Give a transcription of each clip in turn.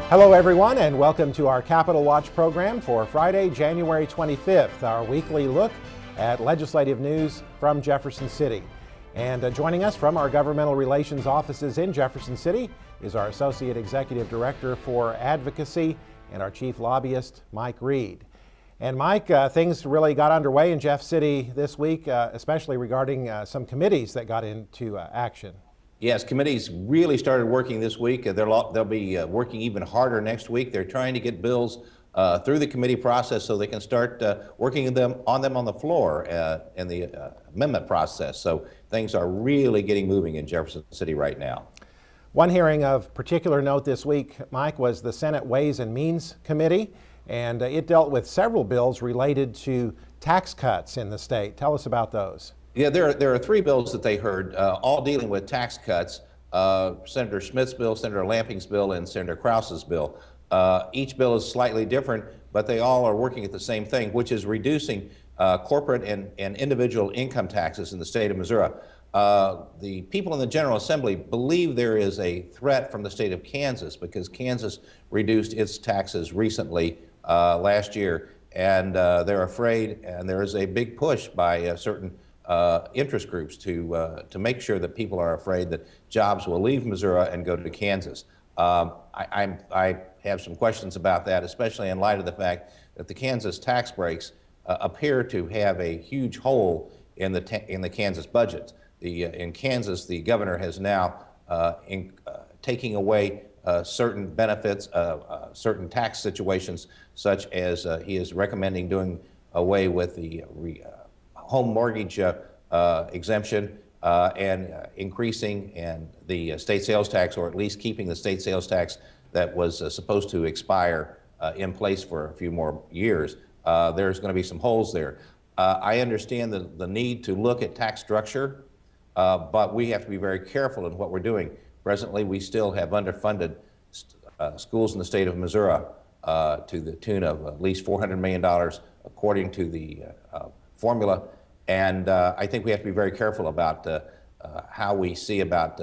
Hello everyone, and welcome to our Capitol Watch program for Friday, January 25th, our weekly look at legislative news from Jefferson City. And joining us from our governmental relations offices in Jefferson City is our Associate Executive Director for Advocacy and our Chief Lobbyist, Mike Reed. And Mike, things really got underway in Jeff City this week, especially regarding some committees that got into action. Yes, committees really started working this week. They'll be working even harder next week. They're trying to get bills through the committee process so they can start working on them on the floor in the amendment process. So things are really getting moving in Jefferson City right now. One hearing of particular note this week, Mike, was the Senate Ways and Means Committee, and it dealt with several bills related to tax cuts in the state. Tell us about those. Yeah, there are three bills that they heard, all dealing with tax cuts. Senator Schmidt's bill, Senator Lamping's bill, and Senator Krause's bill. Each bill is slightly different, but they all are working at the same thing, which is reducing corporate and individual income taxes in the state of Missouri. The people in the General Assembly believe there is a threat from the state of Kansas because Kansas reduced its taxes recently last year, and they're afraid, and there is a big push by certain interest groups to make sure that people are afraid that jobs will leave Missouri and go to Kansas. I have some questions about that, especially in light of the fact that the Kansas tax breaks appear to have a huge hole in the Kansas budget. In Kansas, the governor has now taking away certain benefits, certain tax situations, such as he is recommending doing away with the home mortgage exemption and increasing the state sales tax, or at least keeping the state sales tax that was supposed to expire in place for a few more years. There's going to be some holes there. I understand the need to look at tax structure, but we have to be very careful in what we're doing. Presently, we still have underfunded schools in the state of Missouri to the tune of at least $400 million, according to the formula. And I think we have to be very careful about how we see about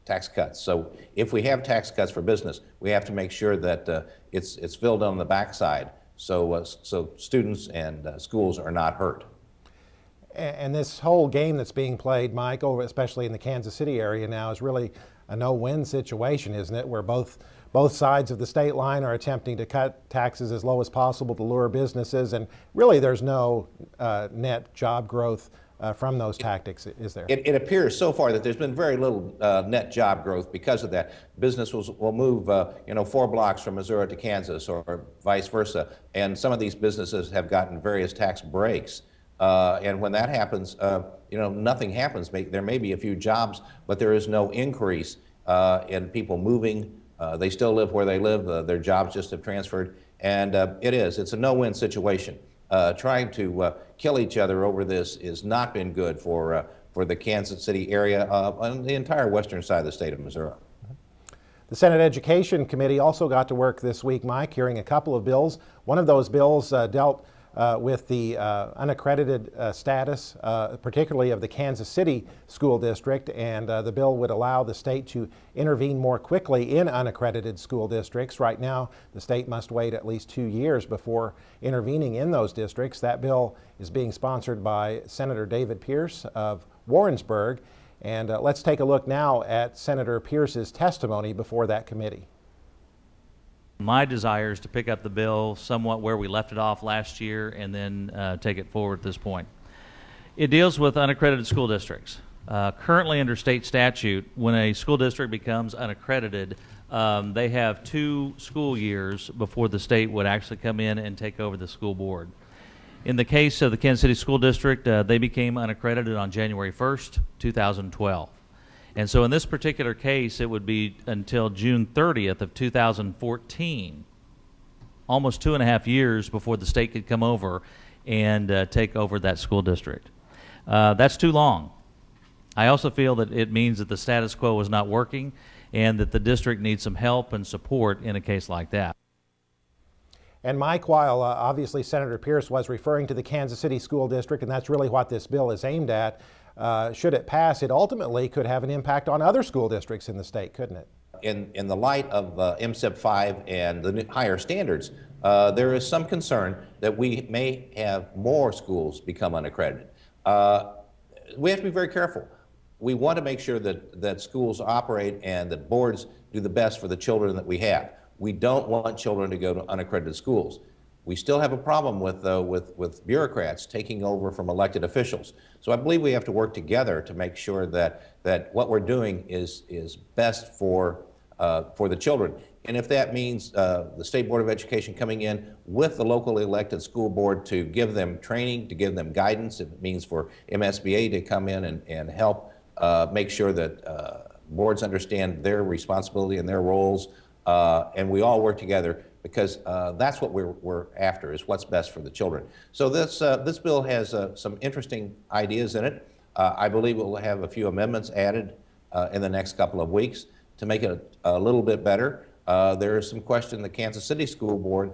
tax cuts. So if we have tax cuts for business, we have to make sure that it's filled on the backside, so students and schools are not hurt. And this whole game that's being played, Mike, especially in the Kansas City area now, is really a no-win situation, isn't it? Where both sides of the state line are attempting to cut taxes as low as possible to lure businesses, and really there's no net job growth from those tactics, is there? It appears so far that there's been very little net job growth because of that. Business will move 4 blocks from Missouri to Kansas, or vice versa, and some of these businesses have gotten various tax breaks. And when that happens, nothing happens. There may be a few jobs, but there is no increase in people moving. They still live where they live. Their jobs just have transferred. And it's a no-win situation. Trying to kill each other over this has not been good for the Kansas City area and the entire western side of the state of Missouri. The Senate Education Committee also got to work this week, Mike, hearing a couple of bills. One of those bills dealt with the unaccredited status, particularly of the Kansas City School District, and the bill would allow the state to intervene more quickly in unaccredited school districts. Right now, the state must wait at least 2 years before intervening in those districts. That bill is being sponsored by Senator David Pierce of Warrensburg, and let's take a look now at Senator Pierce's testimony before that committee. My desire is to pick up the bill somewhat where we left it off last year and then take it forward at this point. It deals with unaccredited school districts. Currently under state statute, when a school district becomes unaccredited, they have 2 school years before the state would actually come in and take over the school board. In the case of the Kansas City School District, they became unaccredited on January 1st, 2012. And so in this particular case, it would be until June 30th of 2014, almost 2.5 years before the state could come over and take over that school district. That's too long. I also feel that it means that the status quo is not working and that the district needs some help and support in a case like that. And Mike, while obviously Senator Pierce was referring to the Kansas City School District, and that's really what this bill is aimed at, should it pass, it ultimately could have an impact on other school districts in the state, couldn't it? in the light of MSIP 5 and the higher standards, there is some concern that we may have more schools become unaccredited. We have to be very careful. We want to make sure that schools operate and that boards do the best for the children that we have. We don't want children to go to unaccredited schools. We still have a problem with bureaucrats taking over from elected officials. So I believe we have to work together to make sure that what we're doing is best for the children. And if that means the State Board of Education coming in with the locally elected school board to give them training, to give them guidance, if it means for MSBA to come in and help make sure that boards understand their responsibility and their roles, and we all work together, because that's what we're after, is what's best for the children. So this bill has some interesting ideas in it. I believe it will have a few amendments added in the next couple of weeks to make it a little bit better. There is some question the Kansas City School Board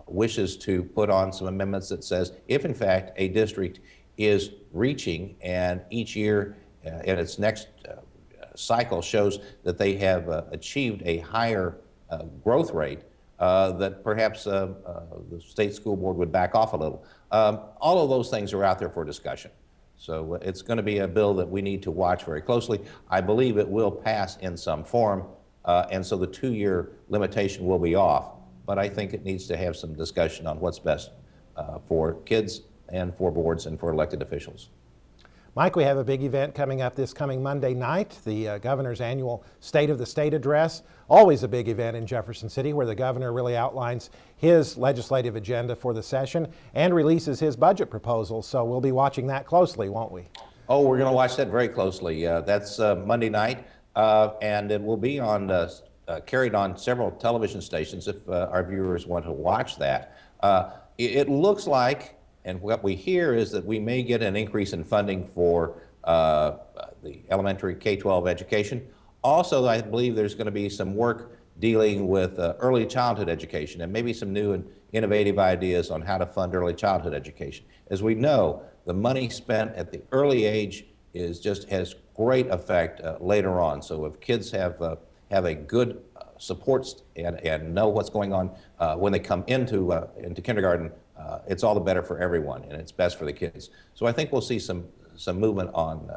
wishes to put on some amendments that says if in fact a district is reaching and each year in its next cycle shows that they have achieved a higher growth rate, that perhaps the state school board would back off a little. All of those things are out there for discussion. So it's going to be a bill that we need to watch very closely. I believe it will pass in some form, and so the 2-year limitation will be off. But I think it needs to have some discussion on what's best for kids and for boards and for elected officials. Mike, we have a big event coming up this coming Monday night, the governor's annual State of the State address. Always a big event in Jefferson City, where the governor really outlines his legislative agenda for the session and releases his budget proposals. So we'll be watching that closely, won't we? Oh, we're going to watch that very closely. That's Monday night, and it will be on carried on several television stations if our viewers want to watch that. It looks like, and what we hear is that we may get an increase in funding for the elementary K-12 education. Also, I believe there's going to be some work dealing with early childhood education and maybe some new and innovative ideas on how to fund early childhood education. As we know, the money spent at the early age has great effect later on. So if kids have a good support and know what's going on when they come into kindergarten, it's all the better for everyone, and it's best for the kids. So I think we'll see some movement on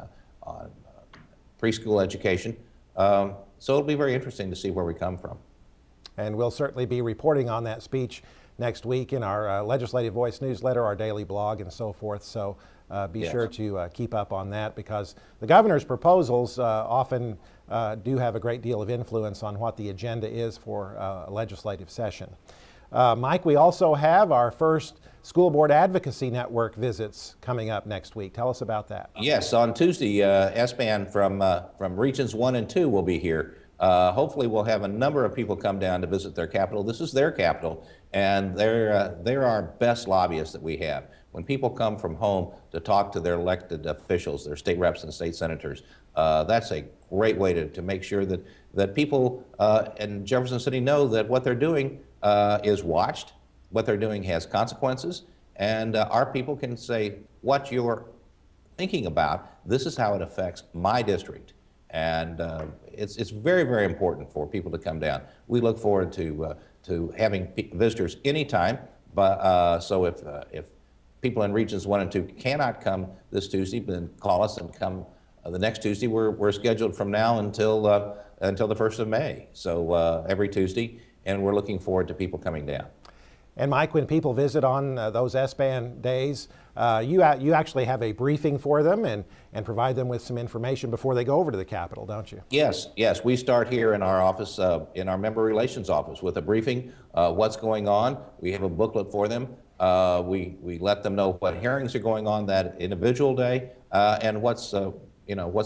preschool education. So it'll be very interesting to see where we come from. And we'll certainly be reporting on that speech next week in our Legislative Voice newsletter, our daily blog, and so forth. So be sure to keep up on that, because the governor's proposals often do have a great deal of influence on what the agenda is for a legislative session. Mike, we also have our first School Board Advocacy Network visits coming up next week. Tell us about that. Yes, on Tuesday, SBAN from Regions 1 and 2 will be here. Hopefully we'll have a number of people come down to visit their capital. This is their capital, and they're our best lobbyists that we have. When people come from home to talk to their elected officials, their state reps and state senators, that's a great way to make sure that people in Jefferson City know that what they're doing is watched, what they're doing has consequences, and our people can say, what you're thinking about, this is how it affects my district. And it's very, very important for people to come down. We look forward to having visitors anytime, but so if people in Regions 1 and 2 cannot come this Tuesday, then call us and come the next Tuesday. We're scheduled from now until the 1st of May, so every Tuesday, and we're looking forward to people coming down. And Mike, when people visit on those SBAN days, you actually have a briefing for them and provide them with some information before they go over to the Capitol, don't you? Yes. We start here in our office, in our member relations office, with a briefing, what's going on. We have a booklet for them. We let them know what hearings are going on that individual day and what's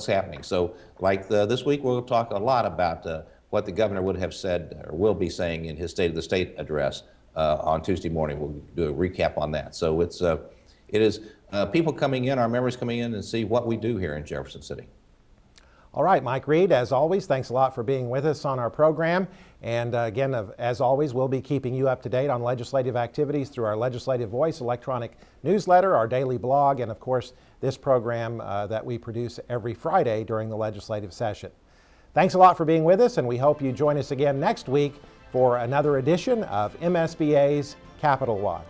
happening. So like this week, we'll talk a lot about what the governor would have said or will be saying in his State of the State address on Tuesday morning. We'll do a recap on that. So it is people coming in, our members coming in and see what we do here in Jefferson City. All right, Mike Reed, as always, thanks a lot for being with us on our program. And again, as always, we'll be keeping you up to date on legislative activities through our Legislative Voice electronic newsletter, our daily blog, and of course, this program that we produce every Friday during the legislative session. Thanks a lot for being with us, and we hope you join us again next week for another edition of MSBA's Capital Watch.